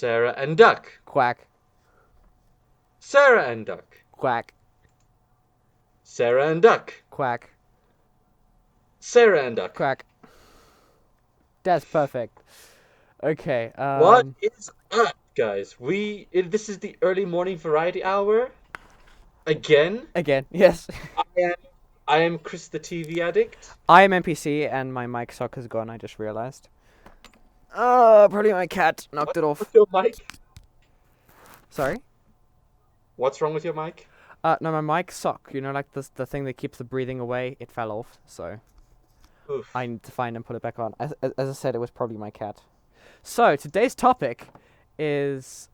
Sarah and Duck. Quack. Sarah and Duck. Quack. Sarah and Duck. Quack. Sarah and Duck. Quack. That's perfect. Okay. What is up, guys? This is the early morning variety hour. Again, Again, yes. I am I am Chris the TV addict. I am MPC and my mic sock is gone, I just realized. Probably my cat knocked it What's wrong off. with your mic? Sorry? What's wrong with your mic? No, my mic sock, like the thing that keeps the breathing away, it fell off, so Oof. I need to find and put it back on. As I said, it was probably my cat. So, today's topic is...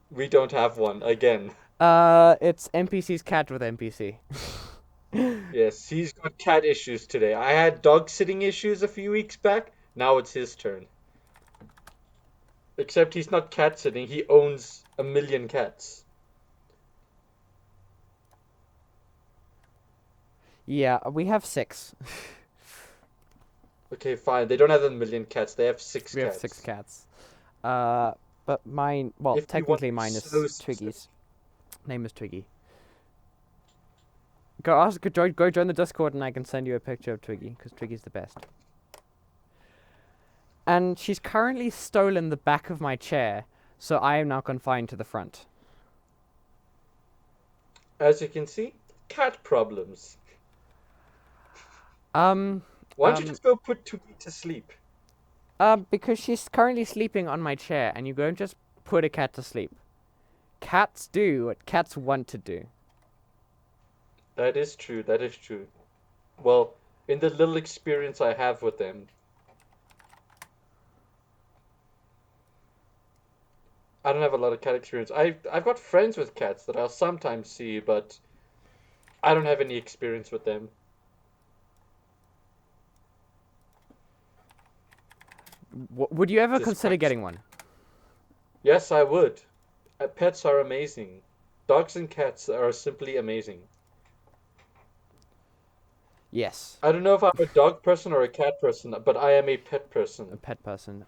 We don't have one again. It's NPC's cat with NPC. Yes, he's got cat issues today. I had dog sitting issues a few weeks back. Now it's his turn. Except he's not cat sitting, he owns 1,000,000 cats. Yeah, we have 6. Okay, fine. They don't have 1,000,000 cats, they have 6 We have cats. 6 cats. But mine, well, If you want technically mine is so specific. Twiggy's. Name is Twiggy. Go join the Discord and I can send you a picture of Twiggy, because Twiggy's the best. And she's currently stolen the back of my chair, so I am now confined to the front. As you can see, cat problems. Um, Why don't you just go put Tuki to sleep? because she's currently sleeping on my chair, and you don't just put a cat to sleep. Cats do what cats want to do. That is true, that is true. Well, in the little experience I have with them, I don't have a lot of cat experience. I've got friends with cats that I'll sometimes see, but I don't have any experience with them. Would you ever Just consider quite- getting one? Yes, I would. Pets are amazing. Dogs and cats are simply amazing. Yes. I don't know if I'm a dog person or a cat person, but I am a pet A person. pet person.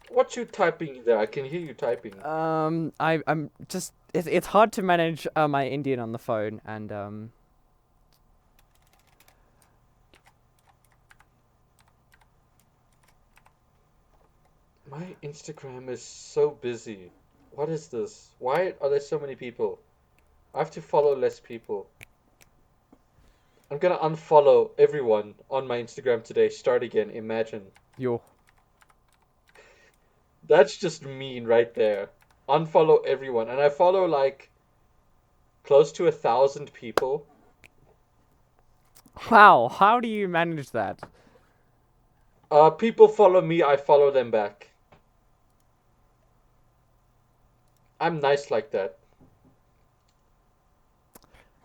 What you typing there? I can hear you typing. I'm just it's hard to manage my Indian on the phone and My Instagram is so busy. What is this? Why are there so many people? I have to follow less people. I'm gonna unfollow everyone on my Instagram today. Start again. Imagine. yo. That's just mean right there. Unfollow everyone. And I follow like close to 1,000 people. Wow, how do you manage that? People follow me, I follow them back. I'm nice like that.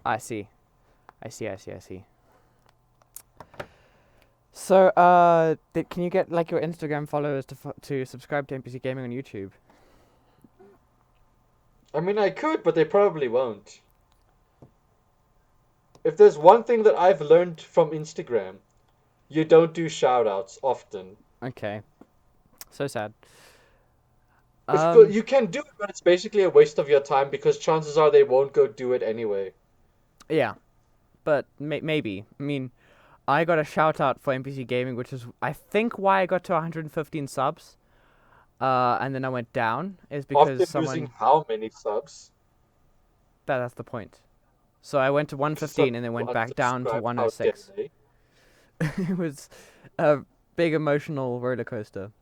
I see. I see. So, can you get like your Instagram followers to subscribe to NPC Gaming on YouTube? I mean, I could, but they probably won't. If there's one thing that I've learned from Instagram, you don't do shoutouts often. Okay. So sad. You can do it, but it's basically a waste of your time because chances are they won't go do it anyway. Yeah, but maybe. I mean, I got a shout out for NPC Gaming, which is I think why I got to 115 subs. And then I went down is because After losing how many subs? that's the point. So I went to 115 and then went back down to Unsubscribe, how 106. dare they. It was a big emotional roller coaster.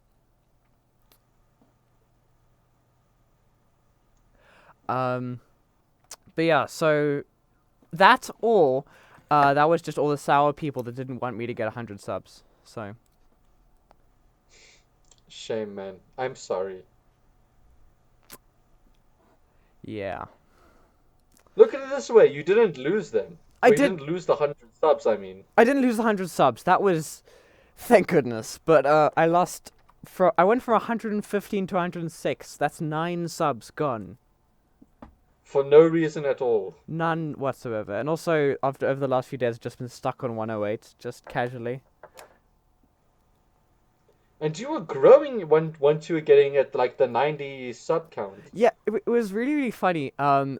But yeah, so that's all. That was just all the sour people that didn't want me to get 100 subs. So Shame, man. I'm sorry. yeah, Look at it this way, you didn't lose them. I You did. didn't lose the 100 subs, I mean. I didn't lose the 100 subs. That was, thank goodness. But I lost. I went from 115 to 106. That's 9 subs gone. For no reason at all. None whatsoever. And also, over the last few days, I've just been stuck on 108, just casually. And you were growing once you were getting at like the 90 sub count. Yeah, it was really really funny. We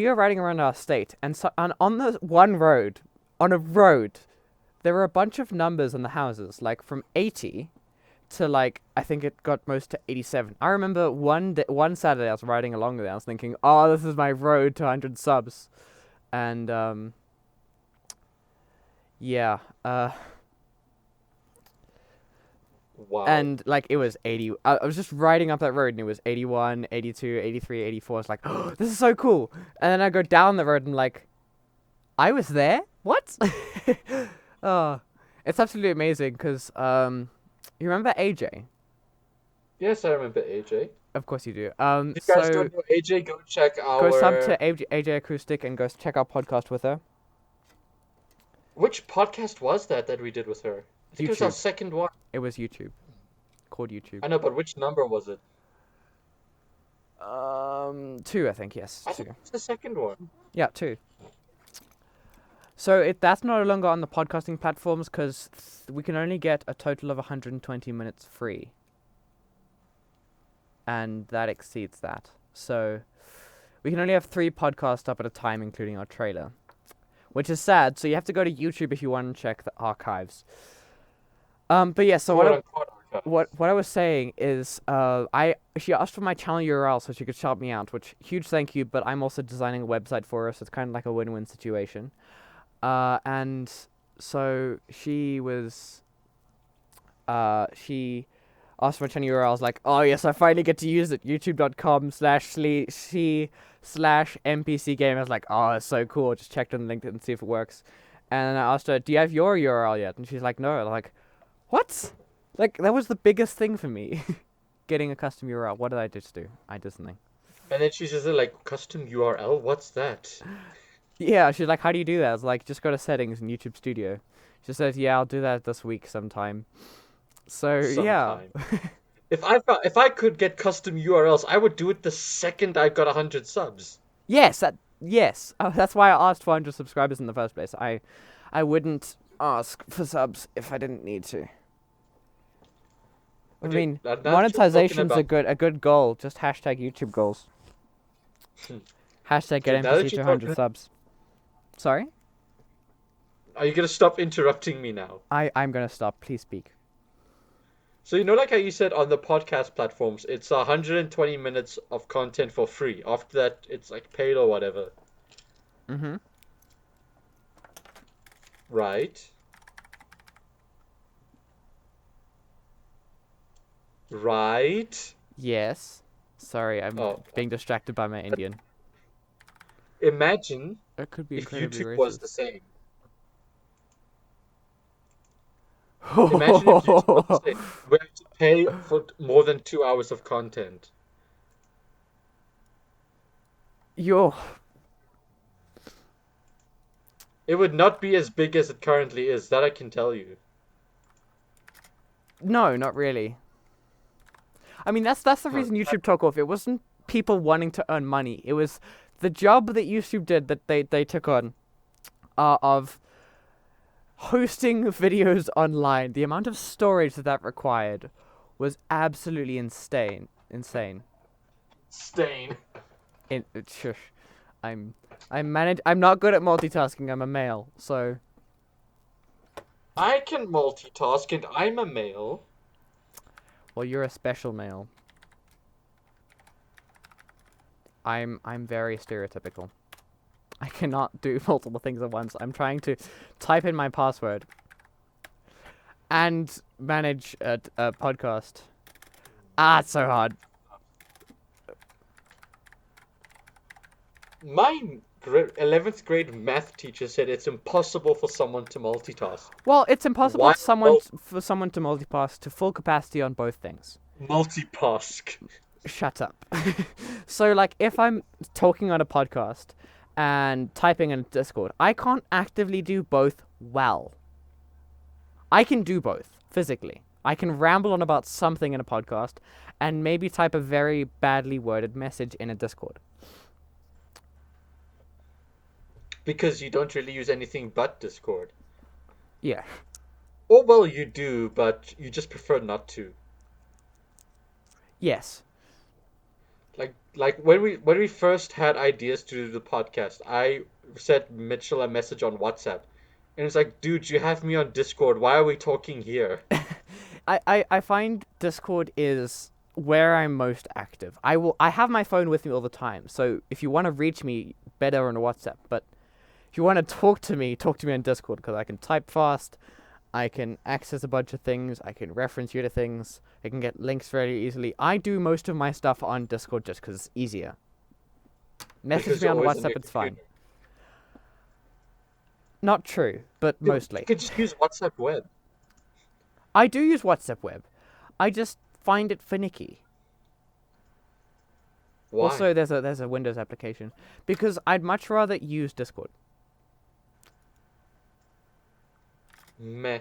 were riding around our state, and on the one road, on a road, there were a bunch of numbers on the houses, like from 80 to like I think it got most to 87. I remember one Saturday I was riding along there. I was thinking, oh, this is my road to 100 subs, and yeah, Wow. and like it was 80. I was just riding up that road and it was 81, 82, 83, 84. It's like, oh, this is so cool. And then I go down the road and like, I was there? What? Oh, it's absolutely amazing because you remember AJ? Yes, I remember AJ. Of course you do. If you guys So don't know AJ, go check go sub our. to AJ Acoustic and go check our podcast with her. Which podcast was that we did with her? I think it was our YouTube. second one. It was YouTube. Called YouTube. I know, but which number was it? Two, I think. Yes, I two. think it was the second one. Yeah, two. So that's no longer on the podcasting platforms because we can only get a total of 120 minutes free, and that exceeds that. So we can only have 3 podcasts up at a time, including our trailer, which is sad. So you have to go to YouTube if you want to check the archives. But yeah. So Quote unquote archive. what I was saying is, she asked for my channel URL so she could shout me out, which huge thank you. But I'm also designing a website for her, so it's kind of like a win-win situation. And so she asked for my channel URL. I was like, oh yes, I finally get to use it. YouTube.com/c/MPC game. I was like, oh, it's so cool. Just checked on LinkedIn and see if it works. And I asked her, do you have your URL yet? And she's like, no. I'm like, what? Like, that was the biggest thing for me. Getting a custom URL. What did I just do? I did something. And then she's just like, custom URL? What's that? Yeah, she's like, how do you do that? I was like, just go to settings in YouTube Studio. She says, yeah, I'll do that this week sometime. So, yeah. Sometime. If I could get custom URLs, I would do it the second I got 100 subs. Yes, yes. That's why I asked for 100 subscribers in the first place. I wouldn't ask for subs if I didn't need to. I Okay, mean, now that you're talking monetization's about a good goal. Just hashtag YouTube goals. Hashtag okay, get now that NPC to you're 100 talking, subs. Sorry? are you gonna stop interrupting me now? I'm gonna stop. Please speak. So you know, like how you said on the podcast platforms, it's 120 minutes of content for free. After that, it's like paid or whatever, Mm-hmm. right? Right? Yes. Sorry, I'm Oh, being distracted by my Indian. imagine It could be if incredibly YouTube was the racist. same. Imagine if YouTube was the same. We have to pay for more than 2 hours of content. Yo. It would not be as big as it currently is, that I can tell you. No, not really. I mean, that's the Huh. reason YouTube took off. It wasn't people wanting to earn money. It was the job that YouTube did that they took on, of hosting videos online. The amount of storage that required was absolutely insane. Insane. Stain. Shush. I'm not good at multitasking. I'm a male, so I can multitask and I'm a male. well, you're a special male. I'm very stereotypical. I cannot do multiple things at once. I'm trying to type in my password and manage a podcast. Ah, it's so hard. My 11th grade math teacher said it's impossible for someone to multitask. Well, it's impossible Why for someone to multitask to full capacity on both things. multitask? Shut up. So, like, if I'm talking on a podcast and typing in Discord, I can't actively do both well. I can do both physically. I can ramble on about something in a podcast and maybe type a very badly worded message in a Discord. Because you don't really use anything but Discord. Yeah. Oh well, you do, but you just prefer not to. Yes. Like when we first had ideas to do the podcast, I sent Mitchell a message on WhatsApp, and it's like, dude, you have me on Discord. Why are we talking here? I find Discord is where I'm most active. I have my phone with me all the time. So if you want to reach me, better on WhatsApp. But if you want to talk to me on Discord because I can type fast. I can access a bunch of things. I can reference you to things. I can get links very easily. I do most of my stuff on Discord just because it's easier. Message Because me you're on always on WhatsApp, your it's fine. computer. Not true, but Dude, you mostly. could just use WhatsApp Web. I do use WhatsApp Web. I just find it finicky. Why? Also, there's a Windows application because I'd much rather use Discord. Meh.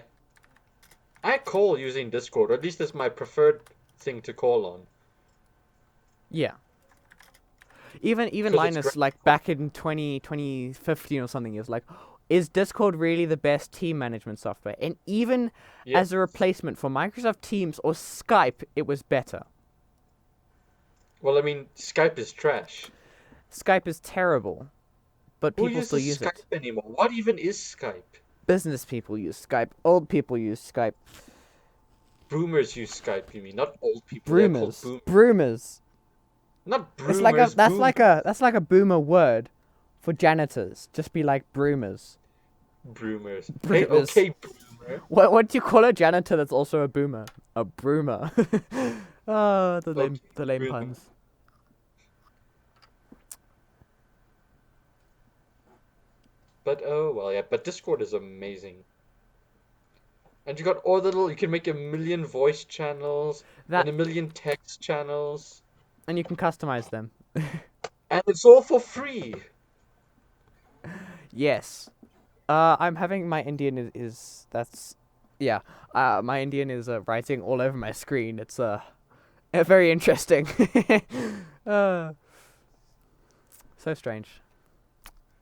I call using Discord, or at least it's my preferred thing to call on. Yeah. Even Because it's great. Linus, like back in 2015 or something, he was like, is Discord really the best team management software? And even Yeah. as a replacement for Microsoft Teams or Skype, it was better. Well, I mean, Skype is trash. Skype is terrible, but Who people still uses use Skype it. anymore? What even is Skype? Business people use Skype. Old people use Skype. Boomers use Skype, you mean? Not old people. They're called Broomers. boomers. Broomers. Not It's like a broomers, boom. that's like a boomer word for janitors. Just be like broomers. Broomers. Hey, Broomers. okay, boomer. What do you call a janitor that's also a boomer? A broomer. Ah, Okay, the lame boomer. puns. But oh well, yeah. But Discord is amazing. And you got all the little. You can make a million voice channels and That a million text channels, and you can customize them. and it's all for free. Yes. I'm having my Indian is that's yeah. My Indian is writing all over my screen. It's very interesting. uh, so strange.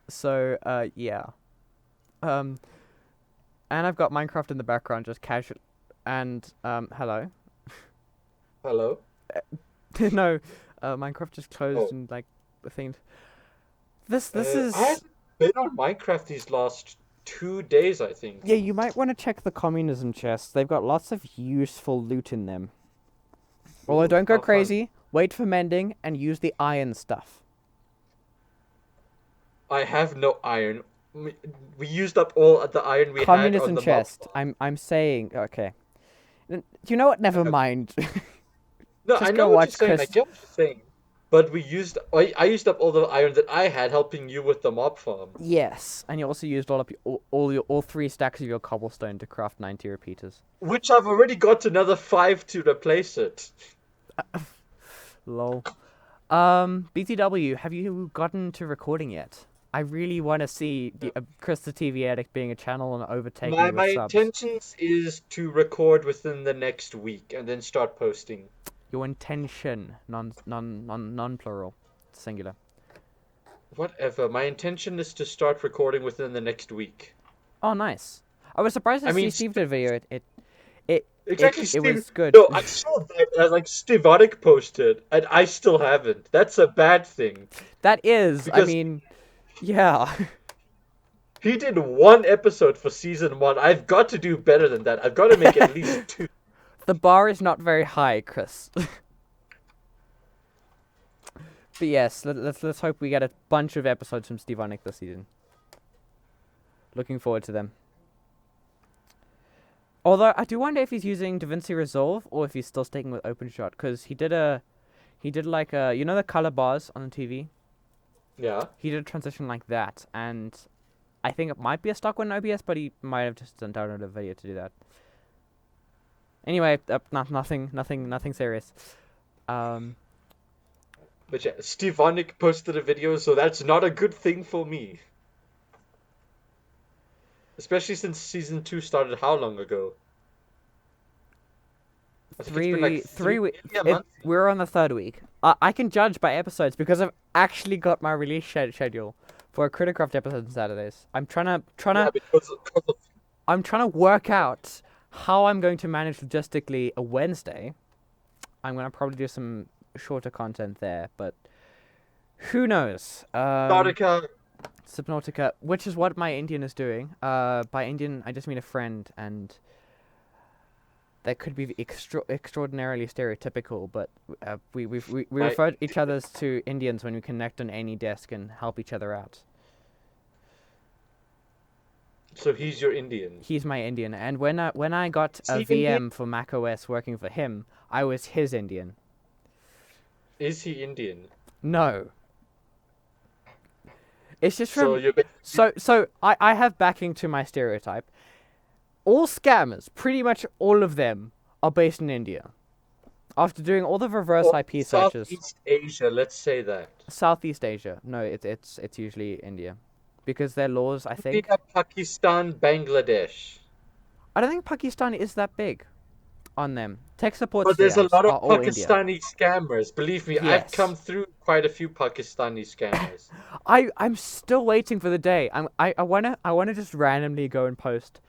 So yeah. Um, and I've got Minecraft in the background, just casual. And hello. Hello. No, Minecraft just closed Oh, and like the thing. This I is haven't been on Minecraft these last 2 days, I yeah. think. You might want to check the communism chests. They've got lots of useful loot in them. Although Ooh, don't go how fun. crazy. Wait for mending and use the iron stuff. I have no iron. We used up all the iron we had on Communism the mob chest. farm. I'm saying okay. You know what? Never Uh, mind. No, I Just know go what you're watch saying. I Chris. get what you're saying. But I used up all the iron that I had helping you with the mob farm. Yes, and you also used all three stacks of your cobblestone to craft 90 repeaters. Which I've already got another five to replace it. Lol. BTW, have you gotten to recording yet? I really want to see Chris the TV Addict being a channel and overtake My me with my subs. intentions is to record within the next week and then start posting. Your intention, non plural, singular. Whatever. My intention is to start recording within the next week. Oh, nice. I was surprised to I see mean, Steve did a video. exactly, It Steve. was good. No, I saw that. Like Stivonik posted, and I still haven't. That's a bad thing That is, I because mean, yeah. he did one episode for season one. I've got to do better than that. I've got to make at least two. The bar is not very high, Chris. But yes, let's hope we get a bunch of episodes from Steve Onick this season. Looking forward to them. Although I do wonder if he's using DaVinci Resolve or if he's still sticking with OpenShot, because he did like you know the color bars on the TV. Yeah. He did a transition like that, and I think it might be a stock one in OBS, but he might have just downloaded a video to do that. Anyway, nothing serious. But yeah, Stivonik posted a video, so that's not a good thing for me. Especially since season two started how long ago? I think it's been like maybe a month. We're on the third week. I can judge by episodes because I've actually got my release schedule for a Criticraft episode on Saturdays. Yeah, because of I'm trying to work out How I'm going to manage logistically a Wednesday, I'm going to probably do some shorter content there, but who knows? Nautica. Subnautica, which is what my Indian is doing. By Indian, I just mean a friend, and that could be extraordinarily stereotypical, but we My refer each other to Indians when we connect on any desk and help each other out. So he's your Indian. He's my Indian, and when I got Is a he Indian? VM for macOS working for him, I was his Indian. Is he Indian? No, it's just So from you're basically so I have backing to my stereotype. All scammers, pretty much all of them, are based in India. After doing all the reverse or IP searches, Southeast Asia, let's say that. Southeast Asia. No, it's usually India, because their laws. I think. India, Pakistan, Bangladesh. I don't think Pakistan is that big on them. Tech support But there's a scams lot are of all India. Pakistani scammers. Believe me, I've come Yes. through quite a few Pakistani scammers. I'm still waiting for the day. I wanna just randomly go and post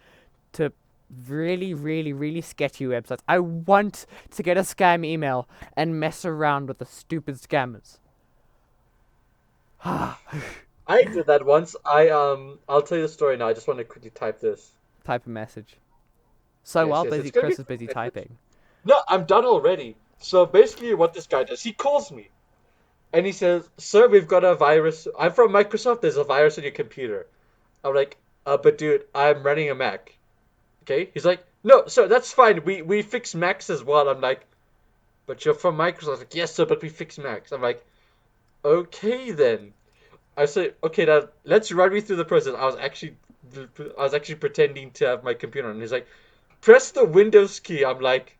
to really, really, really sketchy websites. I want to get a scam email and mess around with the stupid scammers. I did that once. I'll tell you the story now. I just want to quickly type this. Type a message. So Yes, while yes, busy it's gonna be Chris a is quick busy message. typing. No, I'm done already. So basically, what this guy does, he calls me and he says, "Sir, we've got a virus. I'm from Microsoft. There's a virus on your computer." I'm like, but dude, I'm running a Mac. Okay? He's like, "No, sir, that's fine. We fix Macs as well." I'm like, "But you're from Microsoft." Like, "Yes, sir, but we fix Macs." I'm like, "Okay then." I said, "Okay, now let's run me through the process." I was actually pretending to have my computer on. And he's like, "Press the Windows key." I'm like,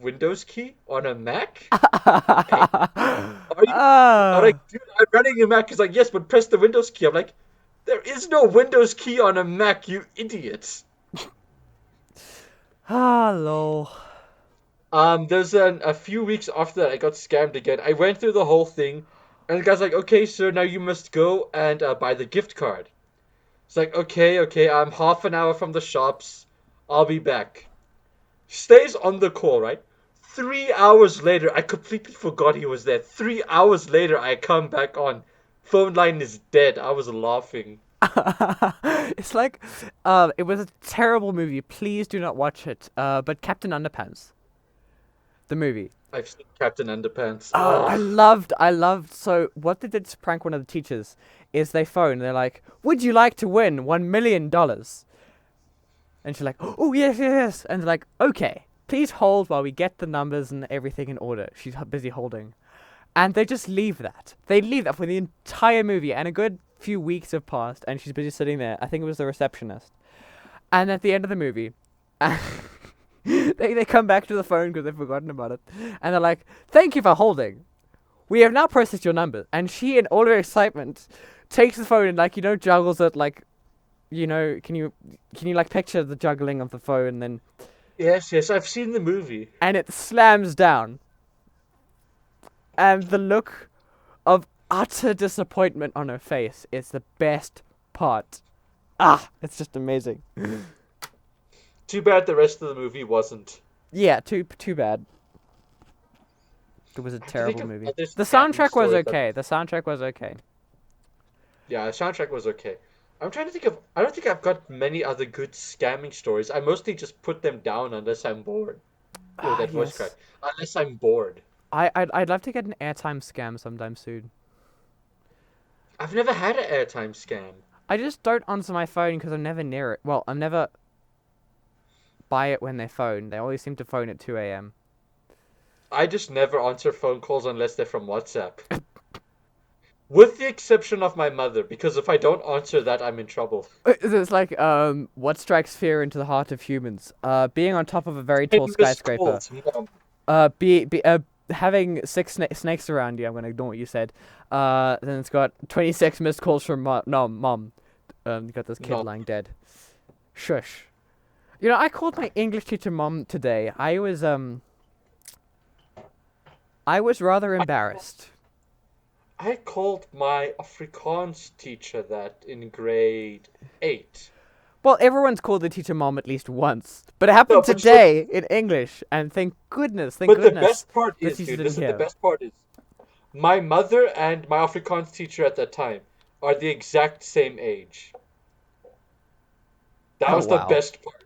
"Windows key on a Mac? Hey, are you?" I'm Ah, like, "Dude, I'm running a Mac." He's like, "Yes, but press the Windows key." I'm like, "There is no Windows key on a Mac, you idiots." lol. There's a few weeks after that, I got scammed again. I went through the whole thing, and the guy's like, "Okay, sir, now you must go and buy the gift card." It's like, "Okay, okay, I'm half an hour from the shops. I'll be back." Stays on the call, right? 3 hours later, I completely forgot he was there. 3 hours later, I come back on. Phone line is dead. I was laughing. It's like, it was a terrible movie. Please do not watch it. But Captain Underpants, the movie. I've seen Captain Underpants. Ugh. I loved. So what they did to prank one of the teachers is they phone. They're like, "Would you like to win $1 million?" And she's like, "Oh yes, yes, yes." And they're like, "Okay, please hold while we get the numbers and everything in order." She's busy holding, and they just leave that. They leave that for the entire movie, and a good few weeks have passed, and she's busy sitting there. I think it was the receptionist. And at the end of the movie, they come back to the phone because they've forgotten about it, and they're like, "Thank you for holding. We have now processed your number." And she, in all her excitement, takes the phone and juggles it like, can you like picture the juggling of the phone, and then Yes, yes, I've seen the movie. and it slams down, and the look of utter disappointment on her face is the best part. It's just amazing. Too bad the rest of the movie wasn't. Yeah, too bad. It was a I have to think terrible of movie. other The scamming soundtrack was stories that. okay. The soundtrack was okay. Yeah, the soundtrack was okay. I'm trying to think of. I don't think I've got many other good scamming stories. I mostly just put them down unless I'm bored. Oh, that voice crack. Yes. Unless I'm bored. I'd love to get an airtime scam sometime soon. I've never had an airtime scam. I just don't answer my phone because I'm never near it. Well, I'm never by it when they phone. They always seem to phone at 2 a.m. I just never answer phone calls unless they're from WhatsApp. With the exception of my mother, because if I don't answer that, I'm in trouble. It's like, what strikes fear into the heart of humans? Being on top of a very tall 10 missed skyscraper. calls, mom. Having six snakes around you. I'm gonna ignore what you said. Then it's got 26 missed calls from mom. No, mom. You got this kid No. lying dead. Shush. I called my English teacher mom today. I was rather embarrassed. I called my Afrikaans teacher that in grade 8. Well, everyone's called the teacher mom at least once, but it No, happened but today in English, and thank but the goodness, best part the is, teacher dude, didn't this is the hear. best part is my mother and my Afrikaans teacher at that time are the exact same age. That Oh was the wow. best part.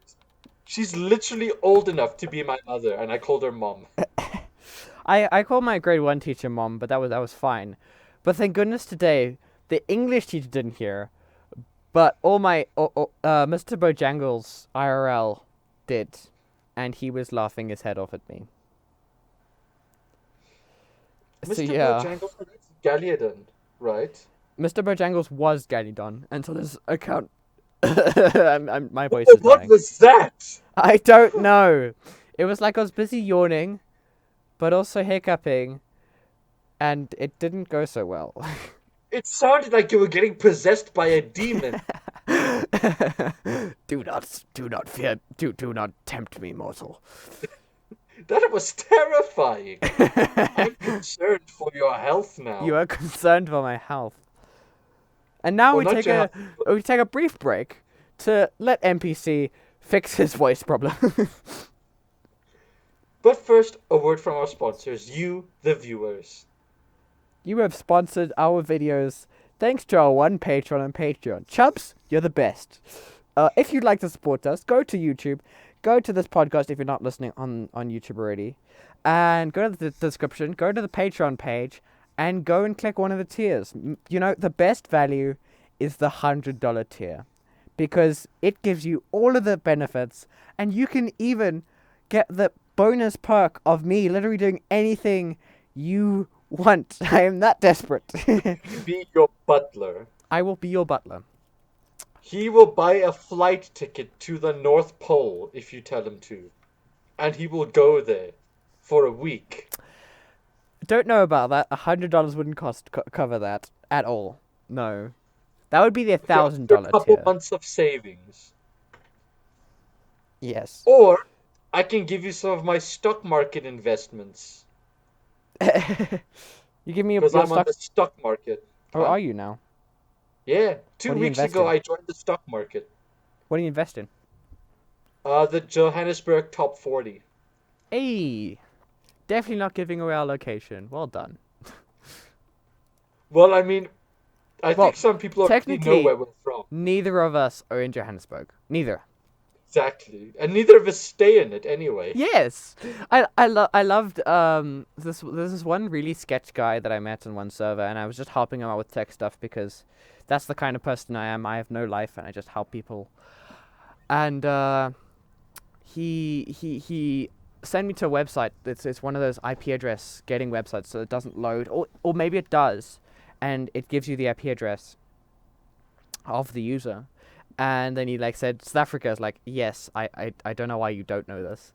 She's literally old enough to be my mother, and I called her mom. I called my grade one teacher mom, but that was fine. But thank goodness today the English teacher didn't hear, but Mr. Bojangles IRL did, and he was laughing his head off at me. So Mr. yeah, Bojangles, that's Galliadon, right? Mr. Bojangles was Galidon until his account. My voice Oh, is what dying. was that? I don't know. It was like I was busy yawning, but also hiccuping, and it didn't go so well. It sounded like you were getting possessed by a demon. Do not fear. Do not tempt me, mortal. That was terrifying. I'm concerned for your health You now. are concerned for my health. And now Well, we not take your a health. we take a brief break to let NPC fix his voice problem. But first, a word from our sponsors, you, the viewers. You have sponsored our videos thanks to our one patron on Patreon. Chubs, you're the best. If you'd like to support us, go to YouTube, go to this podcast if you're not listening on YouTube already, and go to the description, go to the Patreon page, and go and click one of the tiers. You know, the best value is the $100 tier because it gives you all of the benefits, and you can even get the bonus perk of me literally doing anything you want. I am that desperate. Be your butler. I will be your butler. He will buy a flight ticket to the North Pole if you tell him to. And he will go there for a week. Don't know about that. $100 wouldn't cover that at all. No, that would be the thousand After a dollar couple tier. months of savings. Yes. Or I can give you some of my stock market investments. You give me Because your I'm on stock. the stock market. Or Huh? are you now? Yeah. What two do you weeks invest ago in? I joined the stock market. What do you invest in? The Johannesburg Top 40. Hey, definitely not giving away our location. Well done. Well, I mean, I think Well, some people already know technically, where we're from. neither of us are in Johannesburg. Neither. Exactly. And neither of us stay in it anyway. Yes, I loved this. There's this one really sketch guy that I met on one server, and I was just helping him out with tech stuff because that's the kind of person I am. I have no life, and I just help people. And he sent me to a website. It's one of those IP address getting websites, so it doesn't load, or maybe it does, and it gives you the IP address of the user. And then he like said South Africa. Is like, yes, I don't know why you don't know this.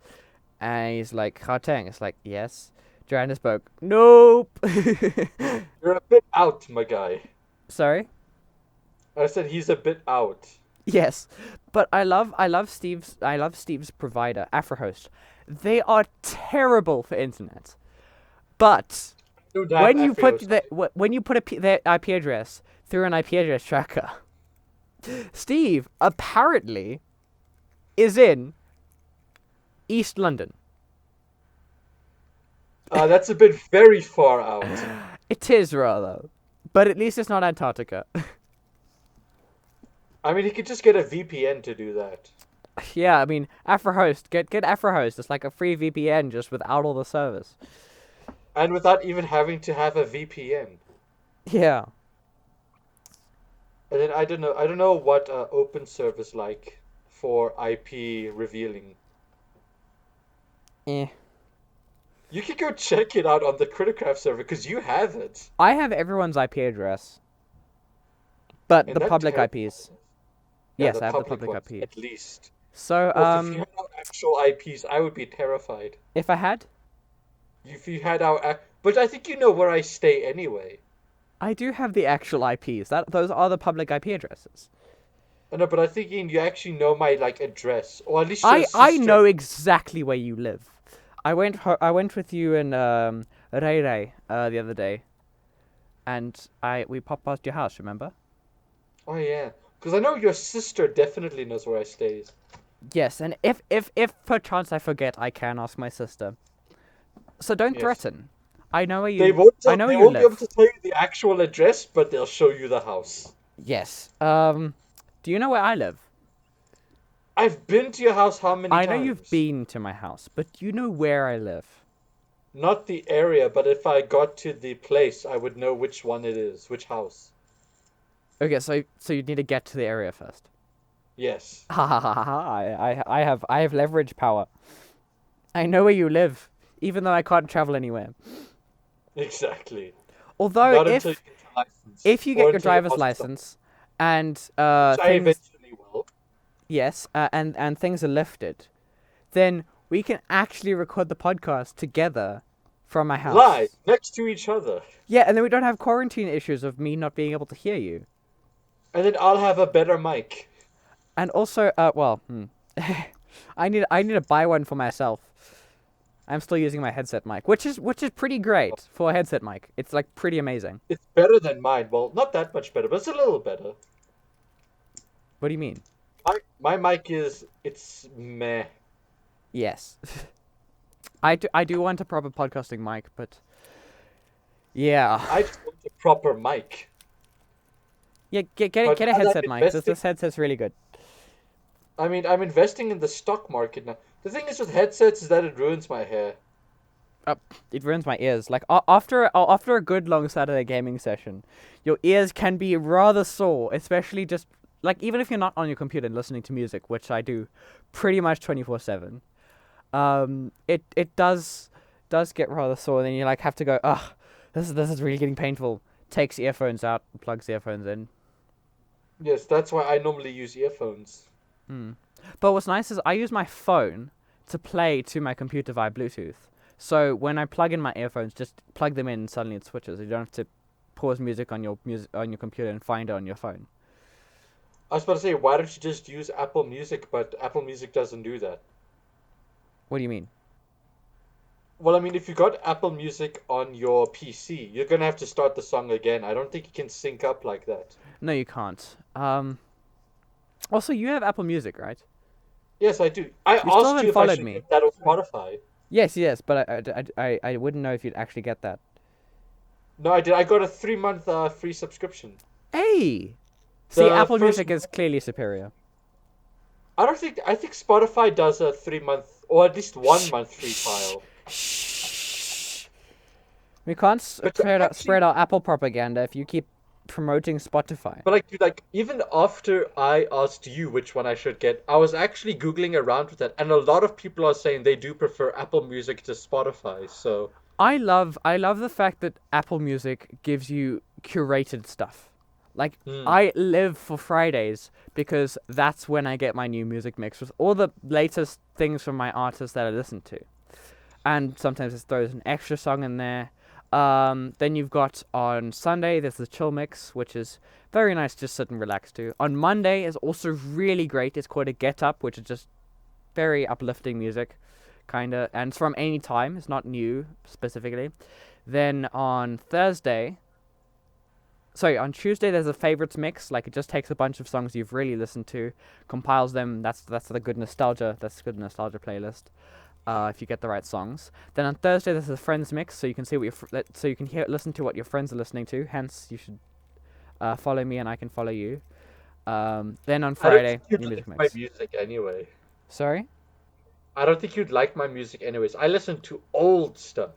And he's like, Gauteng. It's like, yes. Johannesburg. Nope. You're a bit out, my guy. Sorry. I said he's a bit out. Yes, but I love Steve's provider, AfroHost. They are terrible for internet. But Don't have when you put Afrios. when you put their IP address through an IP address tracker, Steve apparently is in East London. That's a bit very far out. It is rather, but at least it's not Antarctica. I mean, he could just get a VPN to do that. Yeah, I mean, AfroHost, get AfroHost. It's like a free VPN just without all the service. And without even having to have a VPN. Yeah. And then I don't know what OpenServe is like for IP revealing. Eh. You could go check it out on the Criticraft server because you have it. I have everyone's IP address, but And the that public terrible. IPs. Yeah, Yes, the I have the public public ones, IP. at least. So, Well, if you had our actual IPs, I would be terrified. if I had, If you had but I think you know where I stay anyway. I do have the actual IPs. Those are the public IP addresses. I know, but I'm thinking you actually know my like address, or at least your I sister. know exactly where you live. I went with you and Ray Ray the other day, and we popped past your house. Remember? Oh yeah, Because I know your sister definitely knows where I stay. Yes, and if perchance I forget, I can ask my sister. So don't Yes. threaten. I know where They you. won't I tell, know where they you won't be able live. to tell you the actual address, but they'll show you the house. Yes. Do you know where I live? I've been to your house how many I know you've times? been to my house, but do you know where I live? Not the area, but if I got to the place, I would know which one it is, which house. Okay, so you need to get to the area first. Yes, Ha ha ha ha! ha. I have leverage power. I know where you live, even though I can't travel anywhere. exactly. Although Not until you if get your license, if you or get your until your driver's boss stops, license and which I things, eventually will. yes, and things are lifted, then we can actually record the podcast together from my Live house. next to each other, Yeah, and then we don't have quarantine issues of me not being able to hear you. and then I'll have a better mic. And also, I need to buy one for myself. I'm still using my headset mic, which is pretty great for a headset mic. It's like pretty amazing. It's better than mine. Well, not that much better, but it's a little better. What do you mean? My mic it's meh. Yes, I do want a proper podcasting mic, but yeah, I just want a proper mic. yeah. Get But a as I'm headset mic. This investing, this headset's really good. I mean, I'm investing in the stock market now. The thing is with headsets is that it ruins my hair. It ruins my ears. Like after a good long Saturday gaming session, your ears can be rather sore, especially just like even if you're not on your computer and listening to music, which I do pretty much 24/7. It does get rather sore, and then you like have to go. Ugh, this is really getting painful. Takes earphones out, plugs earphones in. Yes, that's why I normally use earphones. But what's nice is I use my phone to play to my computer via Bluetooth. So when I plug in my earphones, just plug them in and suddenly it switches. You don't have to pause music on your computer and find it on your phone. I was about to say, why don't you just use Apple Music? But Apple Music doesn't do that. What do you mean? Well, I mean, if you got Apple Music on your PC, you're gonna have to start the song again. I don't think you can sync up like that. No, you can't. Also, you have Apple Music, right? Yes, I do. I You still asked you haven't if I followed should me. get that on Spotify. Yes, yes, but I wouldn't know if you'd actually get that. No, I did. I got a 3 month free subscription. Hey! See, The Apple first Music is clearly superior. I don't think I think Spotify does a 3 month or at least 1 month free Shh, trial. shh. We can't But to spread actually, our Apple propaganda if you keep promoting Spotify. but like, dude, like even after I asked you which one I should get, I was actually googling around with that, and a lot of people are saying they do prefer Apple Music to Spotify. So, I love the fact that Apple Music gives you curated stuff. Like hmm, I live for Fridays because that's when I get my new music mix with all the latest things from my artists that I listen to. And sometimes it throws an extra song in there. Then you've got on Sunday there's the chill mix, which is very nice to just sit and relax to. On Monday is also really great. It's called a Get Up, which is just very uplifting music, kinda, and it's from any time. It's not new specifically. Then on Thursday, sorry, on Tuesday there's a favorites mix. Like it just takes a bunch of songs you've really listened to, compiles them. That's the good nostalgia. That's a good nostalgia playlist. If you get the right songs. Then on Thursday there's a friends mix, so you can see what so you can listen to what your friends are listening to. Hence, you should follow me and I can follow you. Then on I don't think Friday, you'd new music like my mix. music anyway. Sorry, I don't think you'd like my music anyways. I listen to old stuff.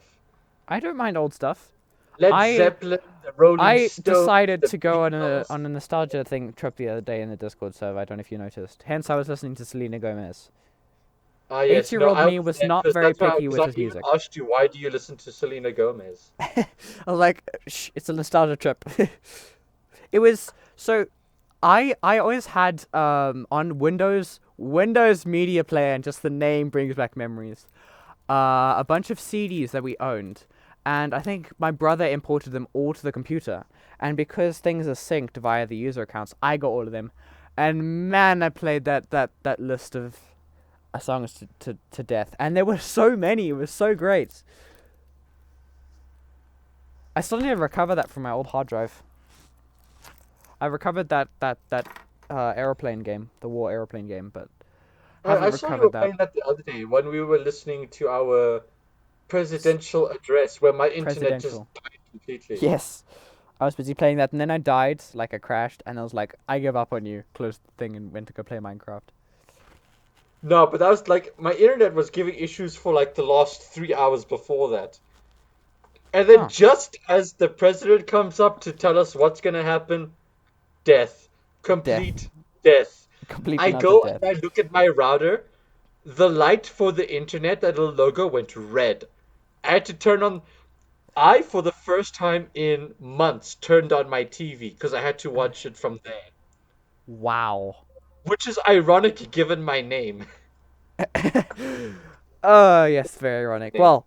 I don't mind old stuff. Led I Zeppelin, the Rolling I Stones, decided the to go on Beatles. a nostalgia thing trip the other day in the Discord server. I don't know if you noticed. Hence, I was listening to Selena Gomez. Ah, yes. No, Eight-year-old I me was understand not because very that's why picky because with I his even music. asked you why do you listen to Selena Gomez? I was like, Shh, it's a nostalgia trip. It was so. I always had on Windows Media Player, and just the name brings back memories. A bunch of CDs that we owned, and I think my brother imported them all to the computer. And because things are synced via the user accounts, I got all of them. And man, I played that list of songs to death. And there were so many. It was so great. I still need to recover that from my old hard drive. I recovered that aeroplane game, the war aeroplane game, but I haven't saw you were recovered that. playing that the other day when we were listening to our presidential address where my internet just Presidential. died completely. Yes, I was busy playing that, and then I died, like I crashed, and I was like, I give up on you. Closed the thing and went to go play Minecraft. No, but that was like my internet was giving issues for like the last 3 hours before that. And then Oh, just as the president comes up to tell us what's gonna happen, death. death, Complete death. complete I and utter go and death. I look at my router. The light for the internet, that little logo, went red. I had to turn on. I, for the first time in months, turned on my TV because I had to watch it from there. Wow. Which is ironic given my name. Oh yes, very ironic. Well,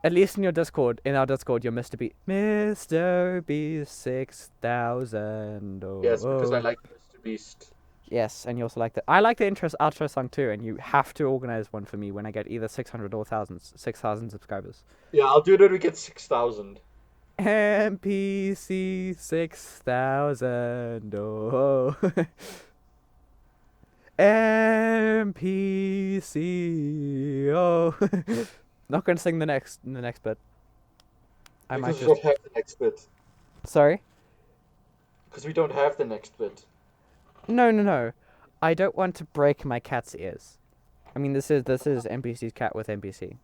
at least in our Discord, you're Mr. B 6000. Oh, Yes, because I oh. like Mr. Beast. Yes, and you also like the. I like the outro song too, and you have to organize one for me when I get either 600 or 6,000 subscribers. Yeah, I'll do it when we get 6,000. MPC 6000. Oh. MPC. Oh. Not gonna sing the next bit. I might Because we just. don't have the next bit. Sorry. Because we don't have the next bit. No, no, no. I don't want to break my cat's ears. I mean, this is NPC's cat with NPC.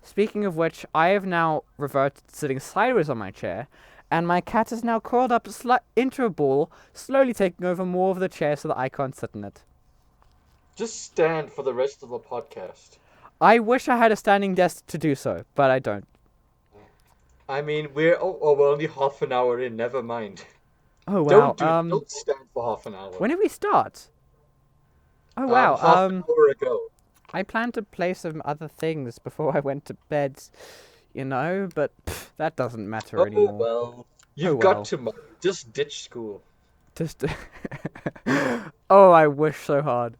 Speaking of which, I have now reverted to sitting sideways on my chair, and my cat is now curled up into a ball, slowly taking over more of the chair so that I can't sit in it. Just stand for the rest of the podcast. I wish I had a standing desk to do so, but I don't. I mean, we're only half an hour in. Never mind. Oh wow. Don't do it. Don't stand for half an hour. When did we start? Oh wow. Half an hour ago. I planned to play some other things before I went to bed, but that doesn't matter Oh anymore. well. You've Oh well. got tomorrow. Just ditch school. Just. Oh, I wish so hard.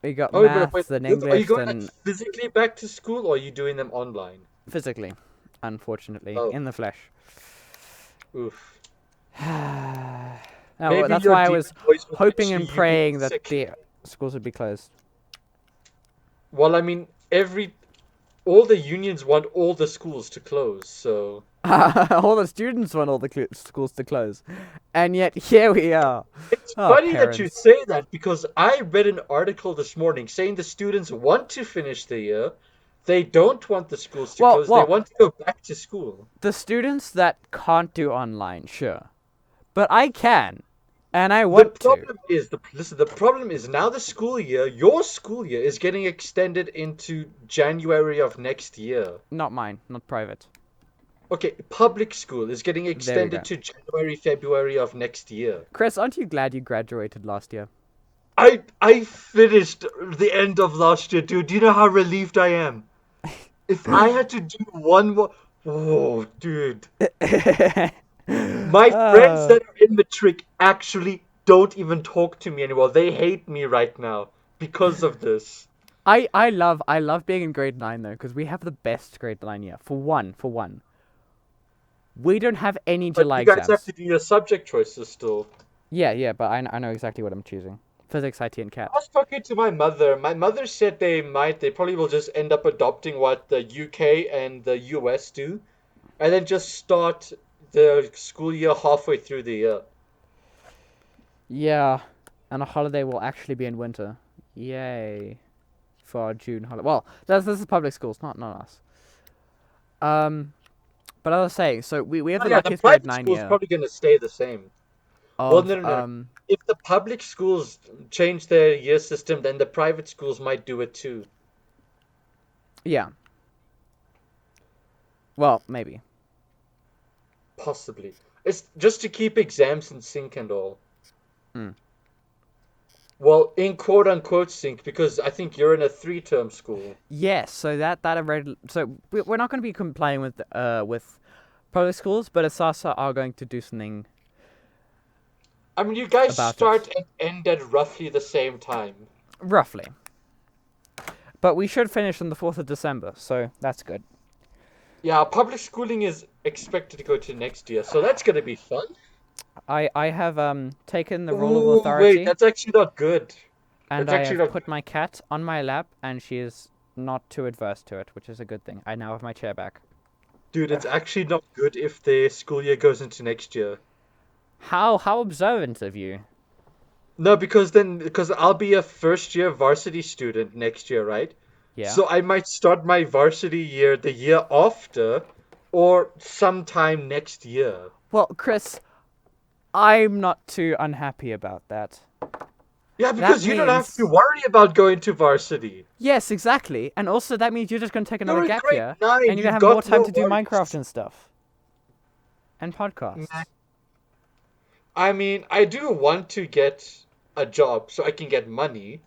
We got Oh, but maths and are you English going and like physically back to school, or are you doing them online? physically, unfortunately, Oh, in the flesh. oof. Oh, Maybe that's your why I demon was voice was hoping and actually you being praying that sick. the schools would be closed. Well, I mean, all the unions want all the schools to close, so All the students want all the schools to close, and yet here we are. it's Oh, funny that you parents. say that because I read an article this morning saying the students want to finish the year. They don't want the schools to close. They Well, want to go back to school. the students that can't do online, sure, but I can, and I The want to. problem is the problem is now your school year is getting extended into January of next year. Not mine, not private. Okay, public school is getting There we go. extended to January, February of next year. Chris, aren't you glad you graduated last year? I finished the end of last year, dude. Do you know how relieved I am? If I had to do one more, oh, dude. My friends Uh, that are in matric actually don't even talk to me anymore. They hate me right now because of this. I love being in grade 9 though, because we have the best grade 9 year. For one. We don't have any But July you guys have exams. to do your subject choices still. Yeah, but I know exactly what I'm choosing. Physics, IT, and cat. I was talking to my mother. My mother said they probably will just end up adopting what the UK and the US do, and then just start the school year halfway through the year. Yeah, and a holiday will actually be in winter. Yay. For our June holiday. Well, this is public schools, not us. But I was saying, so we have Oh the yeah, the luckiest grade private 9 school's year probably gonna stay the same. Well, of, no. If the public schools change their year system, then the private schools might do it too. yeah. Well, maybe. Possibly. It's just to keep exams in sync and all. Hmm. Well, in quote unquote sync, because I think you're in a 3-term school. Yes, so that I read. So we're not going to be complying with public schools, but Asasa are going to do something I mean, you guys about it, start and end at roughly the same time. roughly. But we should finish on the 4th of December, so that's good. Yeah, public schooling is expected to go to next year, so that's gonna be fun. I have taken the role of Ooh, wait, authority, that's actually not good. and That's I actually have not put my cat on my lap, and she is not too adverse to it, which is a good thing. I now have my chair back. Dude, Ugh. it's actually not good if the school year goes into next year. How observant of you. No, because I'll be a first year varsity student next year, right? Yeah. So I might start my varsity year the year after or sometime next year. Well, Chris, I'm not too unhappy about that. Yeah, That because you don't have to means worry about going to varsity. yes, exactly, and also that means you're just gonna take another You're in gap grade year, and 9, you're gonna you've have more got time no to do Minecraft worries. and stuff and podcasts. I mean, I do want to get a job so I can get money,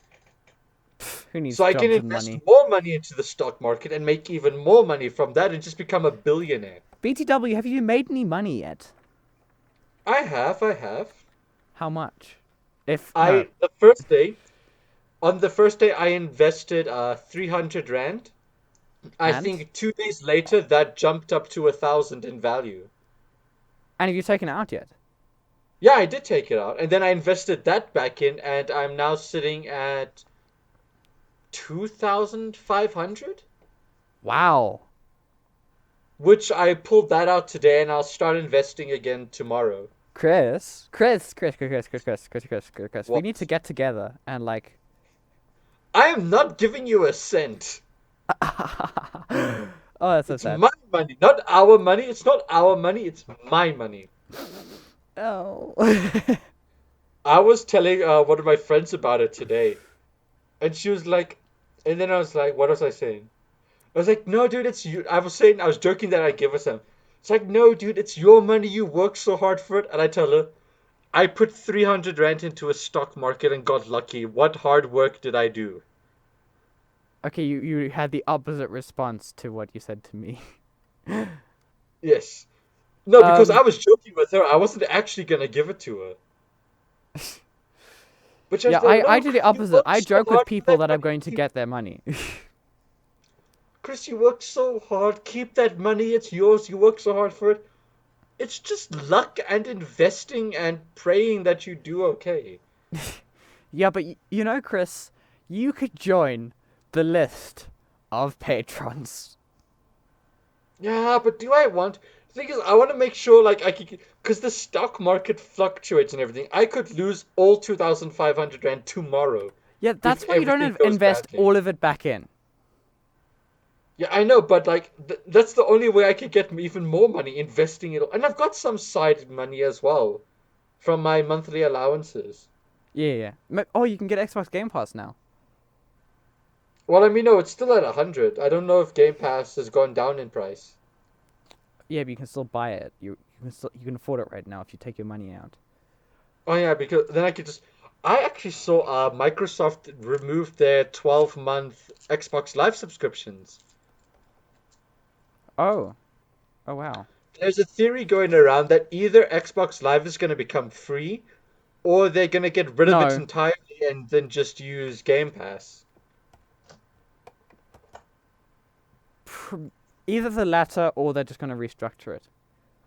Who needs so I can jobs and invest money? more money into the stock market and make even more money from that and just become a billionaire. BTW, have you made any money yet? I have. How much? If no, I the first day, on the first day I invested 300 rand. I and think 2 days later that jumped up to 1,000 in value. and have you taken it out yet? Yeah, I did take it out, and then I invested that back in, and I'm now sitting at 2,500, Wow, which I pulled that out today, and I'll start investing again tomorrow. Chris. We need to What? get together and like. I am not giving you a cent. Oh, that's so It's sad. my money, not our money. It's not our money, it's my money. Oh. I was telling one of my friends about it today, and she was like, and then I was like, what was I saying? I was like, no, dude, it's you. I was joking that I give her some. It's like, no, dude, it's your money. You work so hard for it. And I tell her, I put 300 rand into a stock market and got lucky. What hard work did I do? Okay, you had the opposite response to what you said to me. Yes. No, because I Um, was joking with her. I wasn't actually going to give it to her. But she was yeah, like, I no, do the Chris, you opposite. worked I so joke with hard for people that that I'm money. going to get their money. Chris, you worked so hard. Keep that money. It's yours. You worked so hard for it. It's just luck and investing and praying that you do okay. Yeah, but you know, Chris, you could join the list of patrons. Yeah, but do I want? The thing is, I want to make sure, like, I can, because the stock market fluctuates and everything. I could lose all 2,500 rand tomorrow Yeah, if that's why you don't everything goes invest badly. all of it back in. Yeah, I know, but like, that's the only way I could get even more money investing it. And I've got some side money as well from my monthly allowances. Yeah. Oh, you can get Xbox Game Pass now. Well, I mean, no, it's still at 100. I don't know if Game Pass has gone down in price. Yeah, but you can still buy it. You can afford it right now if you take your money out. Oh yeah, because then I could just. I actually saw Microsoft removed their 12-month Xbox Live subscriptions. Oh, oh wow. There's a theory going around that either Xbox Live is going to become free, or they're going to get rid of it No, entirely and then just use Game Pass. pr- either the latter or they're just going to restructure it.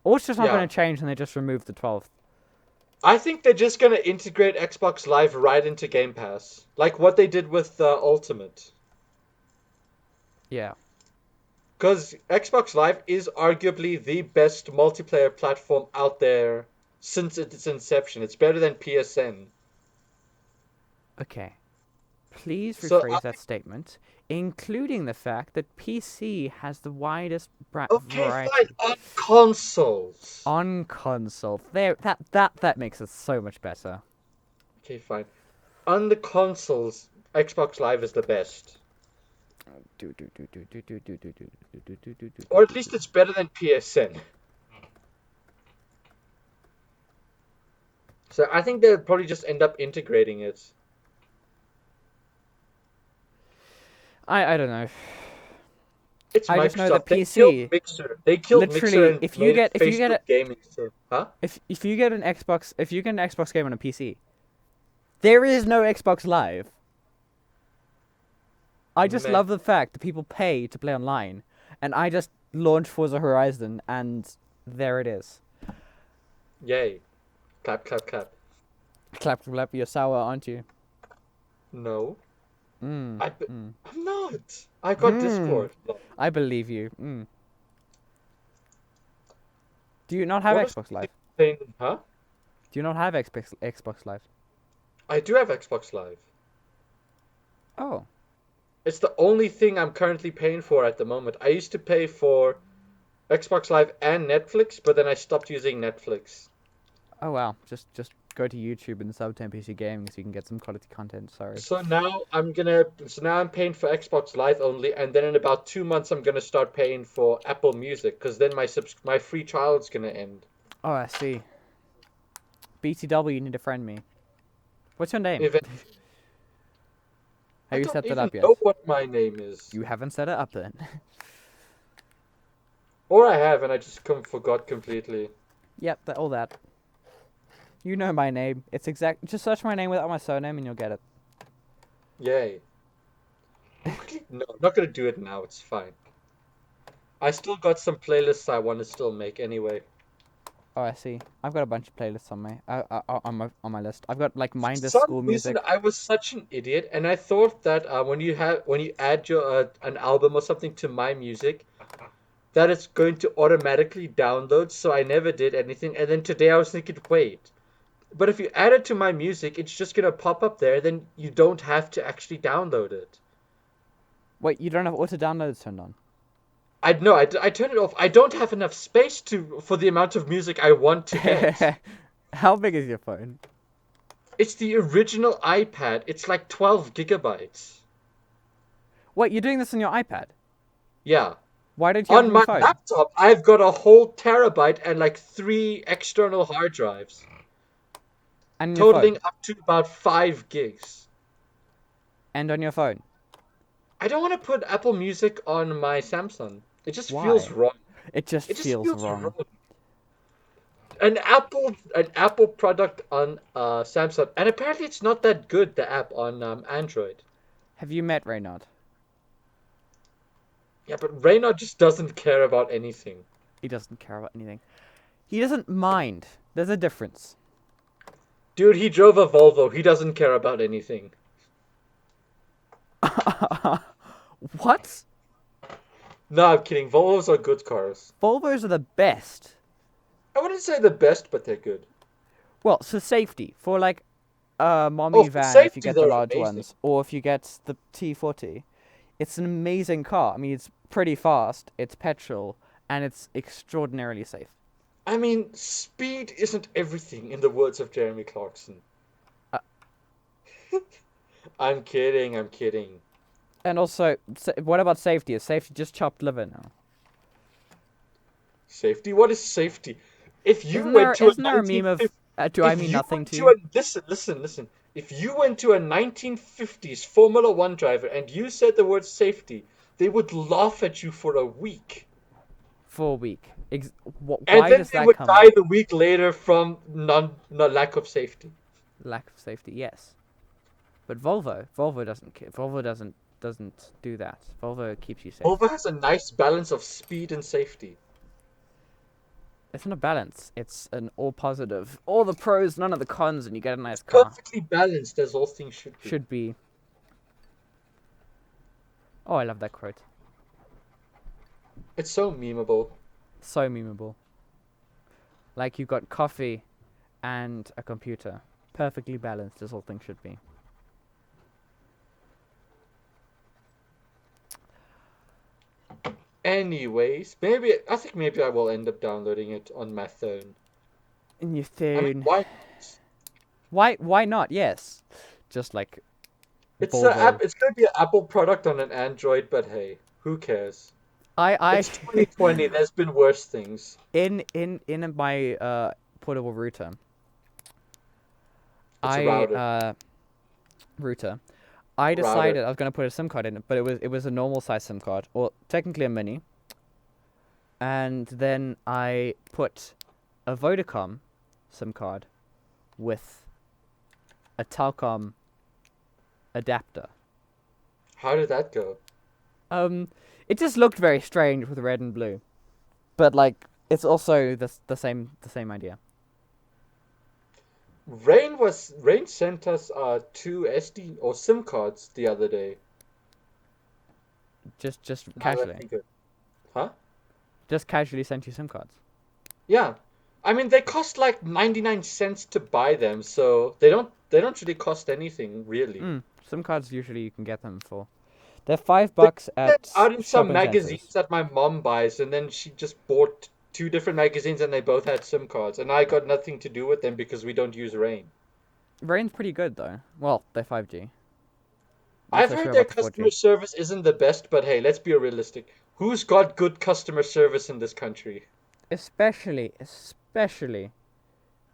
Or it's just not Yeah, going to change and they just remove the 12th. I think they're just going to integrate Xbox Live right into Game Pass, like what they did with Ultimate. Yeah. Because Xbox Live is arguably the best multiplayer platform out there since its inception. It's better than PSN. Okay. Please So, rephrase that statement, including the fact that PC has the widest okay, fine. variety On consoles. on console. There, that makes it so much better. Okay, fine. On the consoles, Xbox Live is the best. Do do do do do do do do do do do do do do Or at do least do. it's better than PSN. So I think they'll probably just end up integrating it. I don't know. It's I just know that Microsoft. They killed PC Mixer. They killed Mixer literally and made if you get Facebook a, Gaming. So, huh? if you get an Xbox if you get an Xbox game on a PC, there is no Xbox Live. I just Meh. love the fact that people pay to play online, and I just launch Forza Horizon, and there it is. Yay. Clap, clap, clap. Clap, clap, you're sour, aren't you? No, Mm. I. Mm. I'm not. I got Hmm. Discord. No. I believe you. Mm. Do you not have What is Xbox Live? thing? Huh? Do you not have Xbox Live? I do have Xbox Live. Oh. It's the only thing I'm currently paying for at the moment. I used to pay for Xbox Live and Netflix, but then I stopped using Netflix. Oh wow. Just go to YouTube and sub to MPC Gaming so you can get some quality content. Sorry. So now I'm paying for Xbox Live only, and then in about 2 months I'm gonna start paying for Apple Music, because then my free trial is gonna end. Oh, I see. BTW, you need to friend me. What's your name? If it, Have I you don't set that even up yet? know what my name is, You haven't set it up then. or I have and I just forgot completely. Yep, all that. You know my name. It's exact. Just search my name without my surname and you'll get it. Yay! No, I'm not gonna do it now. It's fine. I still got some playlists I want to still make anyway. Oh, I see. I've got a bunch of playlists on my list. I've got like For mindless some school reason, music. I was such an idiot, and I thought that when you add your an album or something to my music, that it's going to automatically download. So I never did anything. And then today I was thinking, wait, but if you add it to my music, it's just gonna pop up there. Then you don't have to actually download it. Wait, you don't have auto downloads turned on? I know I turned it off. I don't have enough space to for the amount of music I want to get. How big is your phone? It's the original iPad. It's like 12 gigabytes. Wait, you're doing this on your iPad? Yeah. Why don't you have it On on your my phone? laptop, I've got a whole terabyte and like three external hard drives, And on your phone? totaling up to about 5 gigs. And on your phone? I don't want to put Apple Music on my Samsung. It just feels Why? wrong. It just It just feels feels wrong. wrong. An Apple product on Samsung, and apparently it's not that good. The app on Android. Have you met Reynard? Yeah, but Reynard just doesn't care about anything. He doesn't care about anything. He doesn't mind. There's a difference. Dude, he drove a Volvo. He doesn't care about anything. What? No, I'm kidding. Volvos are good cars. Volvos are the best. I wouldn't say the best, but they're good. Well, so safety for like a Oh, mommy for van if you safety, get the they're large amazing. ones, or if you get the T40. It's an amazing car. I mean, it's pretty fast. It's petrol, and it's extraordinarily safe. I mean, speed isn't everything, in the words of Jeremy Clarkson. Uh, I'm kidding, I'm kidding. and also, what about safety? Is safety just chopped liver now? Safety? What is safety? If you Isn't went there to a isn't there a meme of 1950, do I if mean you nothing went to to you? a listen. If you went to a 1950s Formula One driver and you said the word safety, they would laugh at you for a week. For a week. And Why then does they that would come die up? the week later from no lack of safety. Lack of safety, yes. But Volvo doesn't care. Volvo doesn't do that. Volvo keeps you safe. Volvo has a nice balance of speed and safety. It's not a balance. It's an all positive. All the pros, none of the cons, and you get a nice It's car. perfectly balanced as all things should be. Should be. Oh, I love that quote. It's so memeable. So memeable. Like you've got coffee and a computer. Perfectly balanced as all things should be. Anyways, I think maybe I will end up downloading it on my phone. In your I mean, phone. why? Why not? Yes. Just like It's a Volvo. app. It's gonna be an Apple product on an Android, but hey, who cares? I It's 2020. There's been worse things. in my portable router. It's a I router. router. I Router. decided I was gonna put a SIM card in it, but it was a normal size SIM card, or technically a mini. And then I put a Vodacom SIM card with a Telcom adapter. How did that go? It just looked very strange with red and blue, but like it's also the same idea. Rain sent us two SD or SIM cards the other day. Just Now that I casually. think of it. Huh? Just casually sent you SIM cards. Yeah. I mean they cost like 99 cents to buy them, so they don't really cost anything really. SIM cards usually you can get them for. They're $5 They get at out in some shopping centers. magazines that my mom buys, and then she just bought two different magazines and they both had SIM cards, and I got nothing to do with them because we don't use Rain. Rain's pretty good though. Well, they're 5G. Not I've so sure heard their about the customer 4G. service isn't the best, but hey, let's be realistic. Who's got good customer service in this country? Especially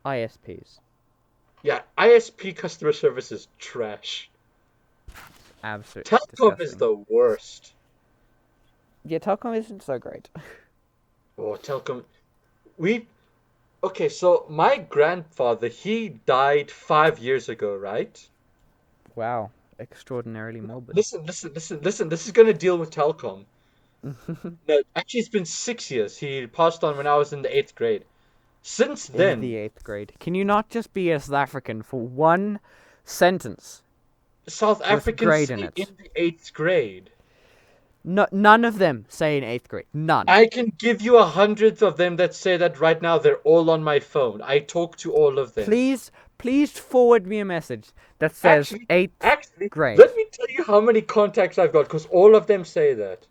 ISPs. Yeah, ISP customer service is trash. Absolutely Telcom is disgusting. the worst. Yeah, Telcom isn't so great. Oh, Telcom. We Okay, so my grandfather, he died 5 years ago, right? Wow, extraordinarily morbid. Listen. This is gonna deal with Telcom. No, actually, it's been 6 years. He passed on when I was in the eighth grade. Since In then, the eighth grade. Can you not just be a South African for one sentence South with Africans grade in say it? in the eighth grade. No, none of them say in eighth grade. None. I can give you 100 of them that say that right now. They're all on my phone. I talk to all of them. Please forward me a message that says Actually, eighth actually, grade. let me tell you how many contacts I've got, because all of them say that.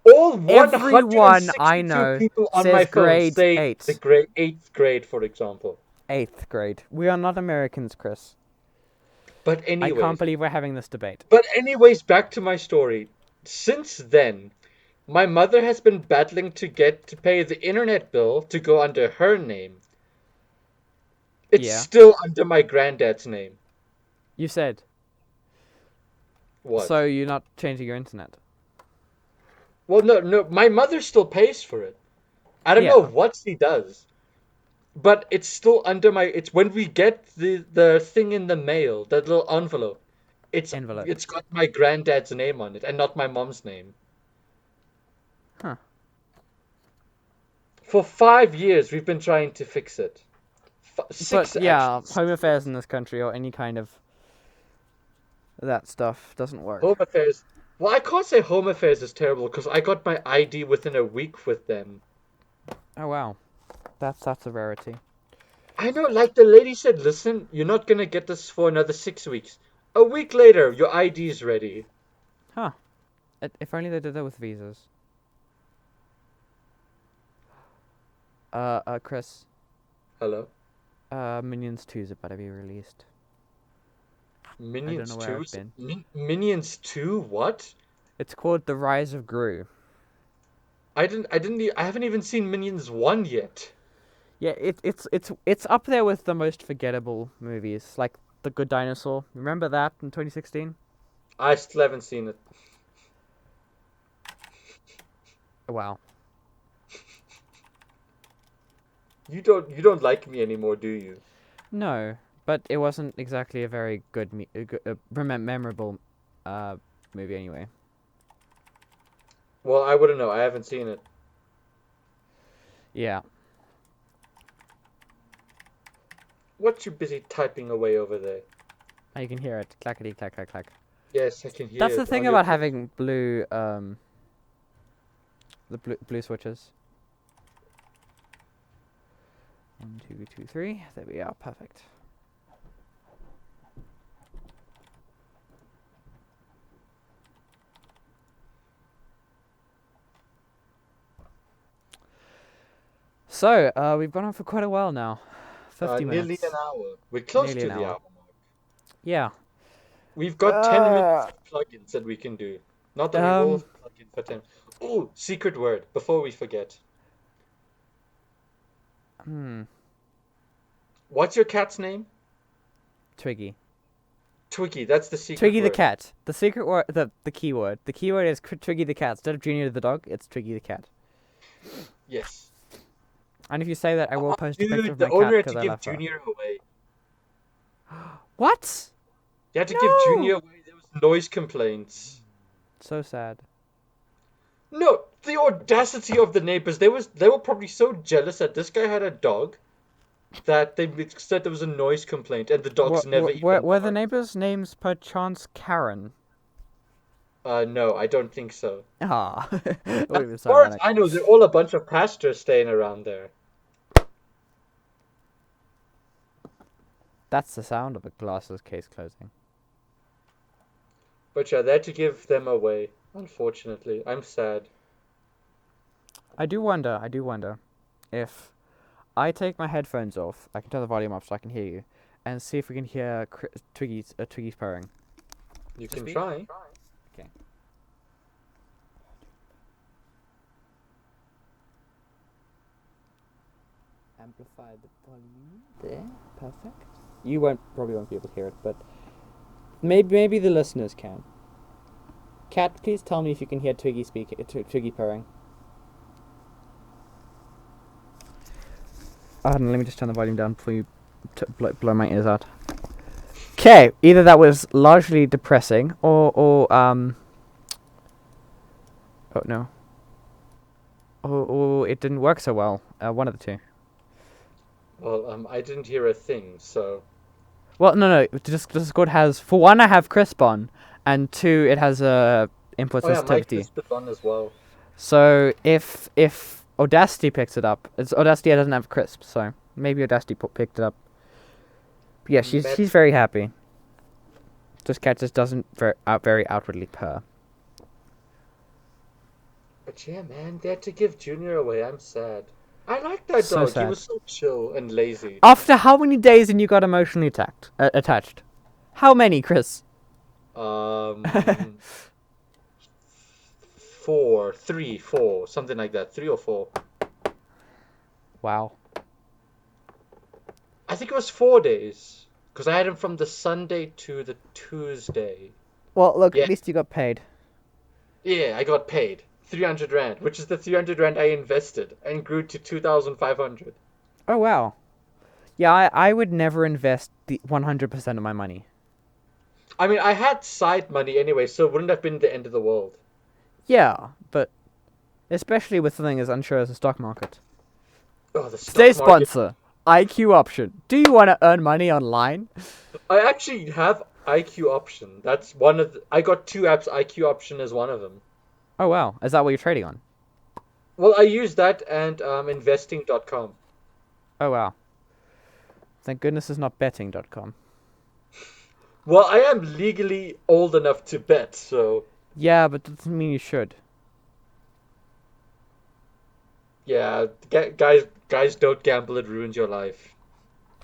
All Everyone I 162 know people on my says phone grade say the eight. grade eighth grade, for example. Eighth grade. We are not Americans, Chris. But I can't anyways, believe we're having this debate. back to my story. Since then, my mother has been battling to get to pay the internet bill to go under her name. It's Yeah. still under my granddad's name. You said. What? So you're not changing your internet? Well, no, my mother still pays for it. I don't know Yeah. what she does, but it's still under my. It's when we get the thing in the mail, that little envelope. It's Envelope. it's got my granddad's name on it and not my mom's name. Huh. For 5 years, we've been trying to fix it. But Six, actually. yeah, home affairs in this country or any kind of that stuff doesn't work. Home Affairs. Well, I can't say Home Affairs is terrible because I got my ID within a week with them. Oh wow. That's a rarity. I know, like the lady said, listen, you're not gonna get this for another 6 weeks. A week later, your ID is ready. Huh. If only they did that with visas. Chris. Hello? Minions 2 is about to be released. I don't know Minions where 2? I've been. Minions 2? What? It's called The Rise of Gru. I haven't even seen Minions 1 yet. Yeah, it's up there with the most forgettable movies, like The Good Dinosaur. Remember that in 2016? I still haven't seen it. Wow. You don't like me anymore, do you? No, but it wasn't exactly a very good, memorable movie anyway. Well, I wouldn't know. I haven't seen it. Yeah. What you busy typing away over there? And you can hear it. Clackety clack clack clack. Yes, I can hear That's the it on thing your about phone. having the blue switches. 1, 2, 2, 3. There we are. Perfect. So, we've gone on for quite a while now. 50 Nearly an minutes. hour. We're close Nearly to an the hour. hour mark. Yeah. We've got 10 minutes Uh, of plugins that we can do. Not that we will um, plug in for 10. Oh, secret word before we forget. hmm. What's your cat's name? Twiggy. Twiggy, that's the secret Twiggy the word. cat. The secret word, the keyword. The keyword is Twiggy the cat. Instead of Junior the dog, it's Twiggy the cat. Yes. And if you say that, I will post a picture Dude, of the my cat owner had because to I give love her. Junior away. What? He had to give No! Junior away. There was noise complaints. So sad. No, the audacity of the neighbors. They were probably so jealous that this guy had a dog. that they said there was a noise complaint and the dogs never even Were the barked. neighbors' names perchance Karen? No, I don't think so. Ah, that would As have been so far as ironic. I know, they're all a bunch of pastors staying around there. That's the sound of a glasses case closing. But yeah, they had to give them away. Unfortunately, I'm sad. I do wonder if I take my headphones off, I can turn the volume up so I can hear you, and see if we can hear Twiggy's purring. You Just can speak? try. Okay. Amplify the volume there. Perfect. You probably won't be able to hear it, but maybe the listeners can. Cat, please tell me if you can hear Twiggy purring. Hold on, let me just turn the volume down before you blow my ears out. Okay, either that was largely depressing, or oh no, or it didn't work so well. One of the two. Well, I didn't hear a thing, so Well, no, Discord has, for one, I have crisp on, and two, it has input oh yeah, Mike sensitivity. is on as well. So if Audacity picks it up, Audacity doesn't have crisp, so maybe Audacity picked it up. But yeah, Met, she's very happy. This cat just doesn't very outwardly purr. but yeah, man, they had to give Junior away. I'm sad. I like that So dog. He sad. was so chill and lazy. After how many days and you got emotionally attached? How many, Chris? Um, four, three, four, something like that. 3 or 4. Wow. I think it was 4 days because I had him from the Sunday to the Tuesday. Well, look, Yeah, at least you got paid. yeah, I got paid 300 rand, which is the 300 rand I invested and grew to 2,500. Oh wow. Yeah, I would never invest the 100% of my money. I mean, I had side money anyway, so it wouldn't have been the end of the world. Yeah, but especially with something as unsure as the stock market. Oh, the Today's stock market. sponsor, IQ Option. Do you want to earn money online? I actually have IQ option. That's one of I got 2 apps. IQ option is one of them. Oh wow, is that what you're trading on? Well, I use that and investing.com. Oh wow. Thank goodness it's not betting.com. Well, I am legally old enough to bet, so Yeah, but that doesn't mean you should. yeah, guys don't gamble, it ruins your life.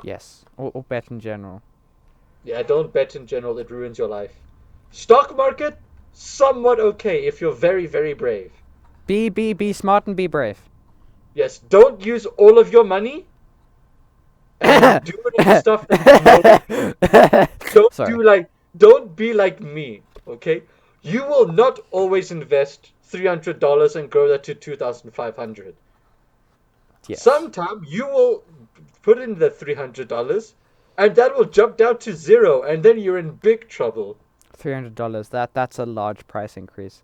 Yes, or bet in general. Yeah, don't bet in general, it ruins your life. Stock market, somewhat okay if you're very, very brave. Be smart and be brave. Yes, don't use all of your money and do it on stuff that you know. Don't Sorry. don't be like me, okay? You will not always invest $300 and grow that to 2,500. Yes. Sometime you will put in the $300 and that will jump down to zero and then you're in big trouble. $300. That's a large price increase.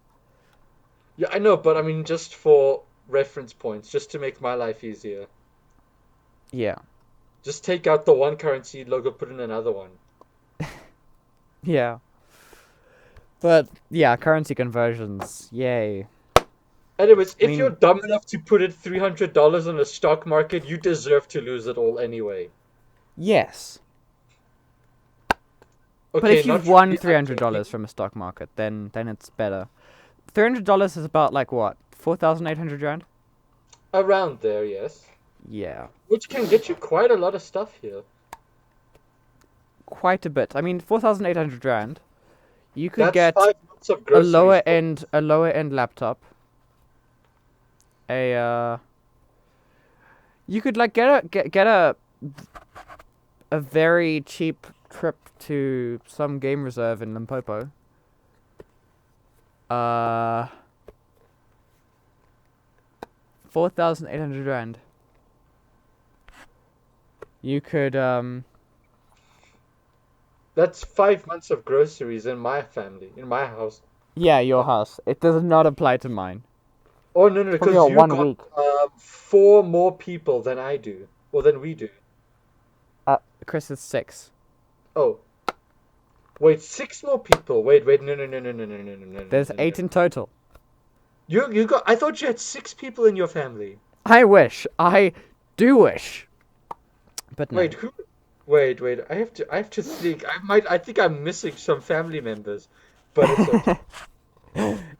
Yeah, I know, but I mean just for reference points, just to make my life easier. Yeah. Just take out the one currency logo, put in another one. Yeah. But yeah, currency conversions. Yay. Anyways, I if you're mean, dumb enough to put in $300 on a stock market, you deserve to lose it all anyway. yes. But Okay, if not you've won really. I'm joking. $300 from a stock market, then it's better. $300 is about like what? 4,800 rand? Around there, yes. Yeah. Which can get you quite a lot of stuff here. Quite a bit. I mean, 4,800 rand. You could That's get 5 months of groceries. a lower end laptop. A you could like get a very cheap trip to some game reserve in Limpopo. 4,800 rand. You could That's 5 months of groceries in my family, in my house. yeah, your house. It does not apply to mine. Oh no, no, Probably because a you one got week. 4 more people than I do, or than we do. Chris is 6. Oh, wait, 6 more people. Wait, no, no, no, no, no, no, no, no, no, There's no, no. 8 in total. You got. I thought you had 6 people in your family. I wish. I do wish. But no. Wait, who? Wait. I have to think. I think I'm missing some family members, but it's okay.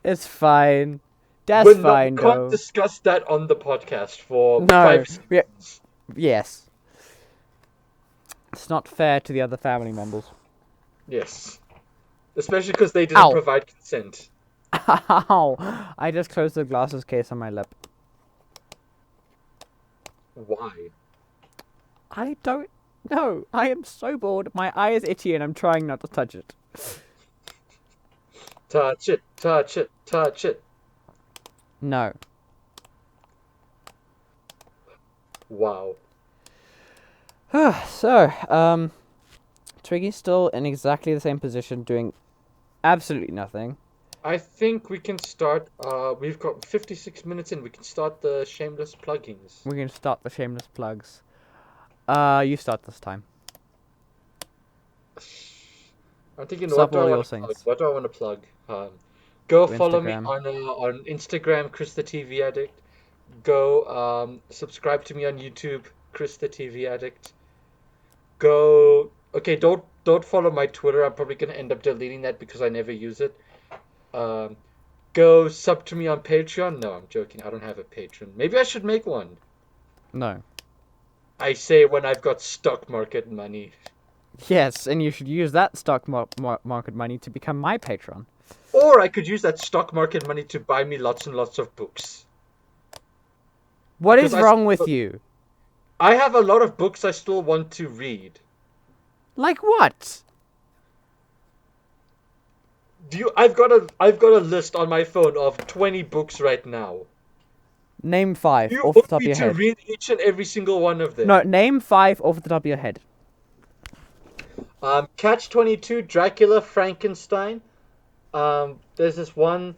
It's fine. That's But no, we fine, can't though. discuss that on the podcast for No. 5 seconds. Yes. It's not fair to the other family members. Yes, especially because they didn't Ow. provide consent. Ow. I just closed the glasses case on my lip. Why? I don't know. I am so bored. My eye is itchy and I'm trying not to touch it. Touch it, touch it, touch it. No. Wow. So, Twiggy's still in exactly the same position, doing absolutely nothing. I think we can start. We've got 56 minutes in. We can start the shameless pluggings. We're gonna start the shameless plugs. You start this time. I'm thinking, Stop what do I all your want to plug? things. What do I want to plug? Go Your follow me Instagram. on Instagram, Chris the TV Addict. Go subscribe to me on YouTube, Chris the TV Addict. Go. Okay, don't follow my Twitter. I'm probably gonna end up deleting that because I never use it. Um, Go sub to me on Patreon. No, I'm joking. I don't have a Patreon. Maybe I should make one. No. I say when I've got stock market money. Yes, and you should use that stock market money to become my patron. Or I could use that stock market money to buy me lots and lots of books. What Because is wrong with you? I have a lot of books I still want to read. Like what? I've got a list on my phone of 20 books right now. Name 5 You off the want top of me your to head. read each and every single one of them. No, name 5 off the top of your head. Catch 22, Dracula, Frankenstein. There's this one,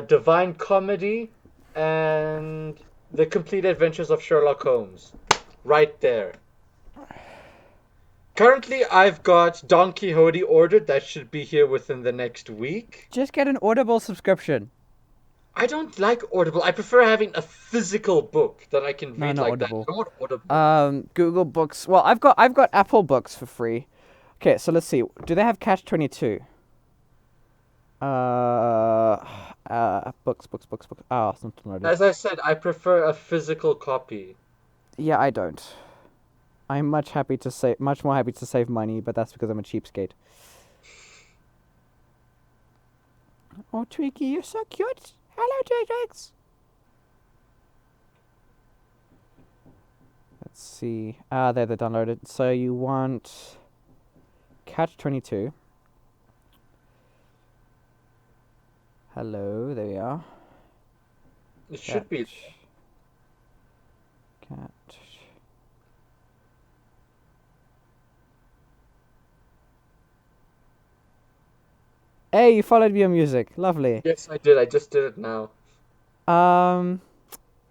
Divine Comedy, and The Complete Adventures of Sherlock Holmes. Right there. Currently, I've got Don Quixote ordered. That should be here within the next week. Just get an Audible subscription. I don't like Audible. I prefer having a physical book that I can No, read not like that. I Audible. don't want Audible. Google Books. Well, I've got Apple Books for free. Okay, so let's see. Do they have Catch 22? Books. Oh, it's not downloaded. As I said, I prefer a physical copy. Yeah, I don't. I'm much more happy to save money, but that's because I'm a cheapskate. Oh, Twiggy, you're so cute. Hello, Twix. Let's see. There they're downloaded. So you want Catch 22. Hello, there we are. It should be. Catch. Hey, you followed me on music. Lovely. Yes, I did. I just did it now. Um,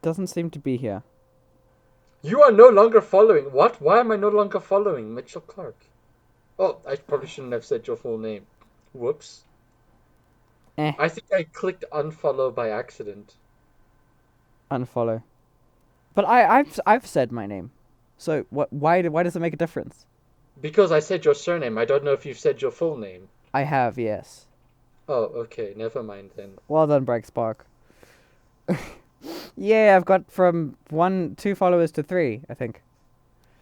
doesn't seem to be here. You are no longer following. What? Why am I no longer following Mitchell Clark? Oh, I probably shouldn't have said your full name. Whoops. Eh, I think I clicked unfollow by accident. unfollow. But I've said my name. So what? Why does it make a difference? Because I said your surname. I don't know if you've said your full name. I have, yes. Oh, okay. Never mind then. Well done, Break Spark. Yeah, I've got from 2 followers to 3, I think.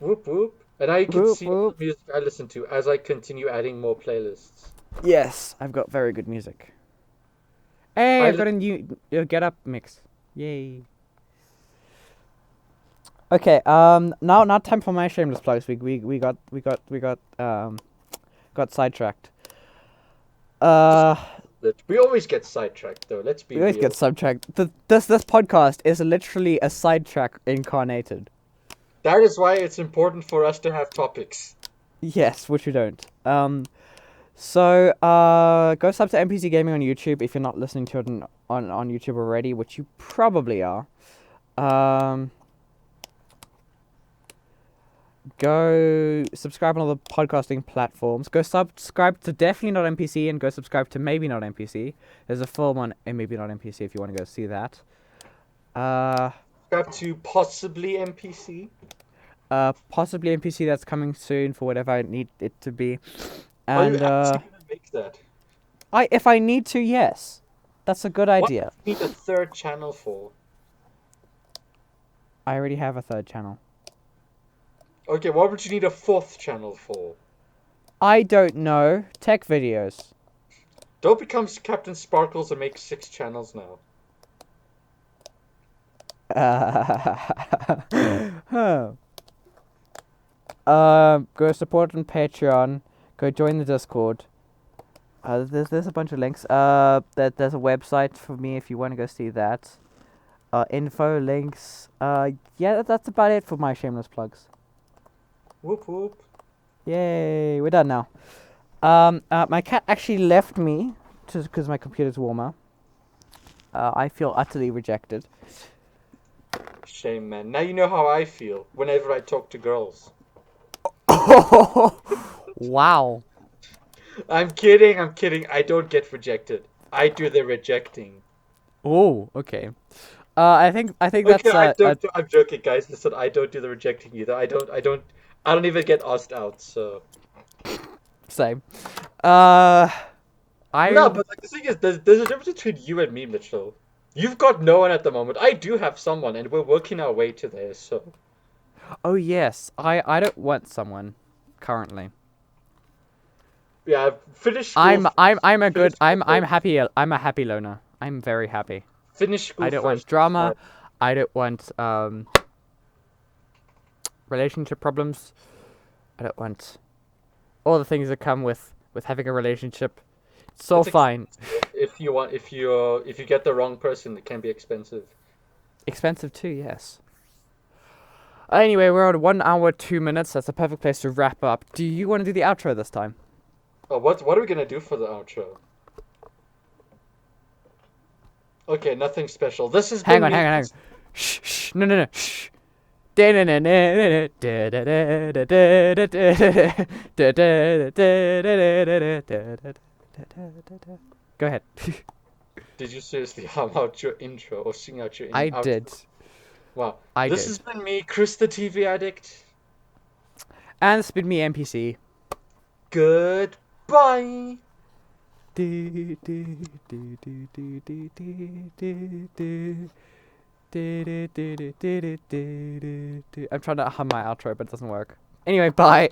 Whoop whoop. And now you can Whoop see all whoop. the music I listen to as I continue adding more playlists. Yes, I've got very good music. Hey, I I've got a new Get Up mix. Yay. Okay, now time for my shameless plugs. We got sidetracked. We always get sidetracked though. Let's be We always real. get sidetracked. This podcast is literally a sidetrack incarnated. That is why it's important for us to have topics. Yes, which we don't. So go sub to MPC Gaming on YouTube if you're not listening to it on YouTube already, which you probably are. go subscribe on all the podcasting platforms. Go subscribe to Definitely Not NPC and go subscribe to Maybe Not NPC. There's a film on Maybe Not NPC if you want to go see that. Subscribe to possibly MPC. Possibly NPC that's coming soon for whatever I need it to be. Are you And actually gonna make that? if I need to, yes. That's a good What do idea. you need a third channel for? I already have a third channel. Okay, what would you need a fourth channel for? I don't know. Tech videos. Don't become Captain Sparkles and make 6 channels now. Huh. Go support on Patreon. Go join the Discord. There's a bunch of links. There's a website for me if you want to go see that. Info links. Yeah, that's about it for my shameless plugs. Whoop whoop. Yay, we're done now. My cat actually left me just because my computer's warmer. I feel utterly rejected. Shame, man. Now you know how I feel whenever I talk to girls. Wow. I'm kidding, I'm kidding. I don't get rejected. I do the rejecting. Oh, okay. I think that's Okay, I'm joking, guys. Listen, I don't do the rejecting either. I don't even get asked out, so. same. No, I but like, the thing is, there's a difference between you and me, Mitchell. You've got no one at the moment. I do have someone, and we're working our way to there, so. Oh yes, I don't want someone currently. Yeah, finish school. I'm a good finish school I'm first. happy. I'm a happy loner. I'm very happy. Finish school I don't want first. drama. I don't want relationship problems. I don't want all the things that come with having a relationship. It's all It's fine. if you get the wrong person, it can be expensive. Expensive too, yes. Anyway, we're on 1 hour 2 minutes. That's a perfect place to wrap up. Do you want to do the outro this time? Oh, what are we gonna do for the outro? Okay, nothing special. This has Hang been on, me. hang on. Shh, shh, no, shh. Go ahead. Did you seriously hum out your intro or sing out your I outro? did. Wow. I This did. has been me, Chris the TV Addict. And it's been me, NPC. Goodbye. I'm trying to hum my outro, but it doesn't work. Anyway, bye.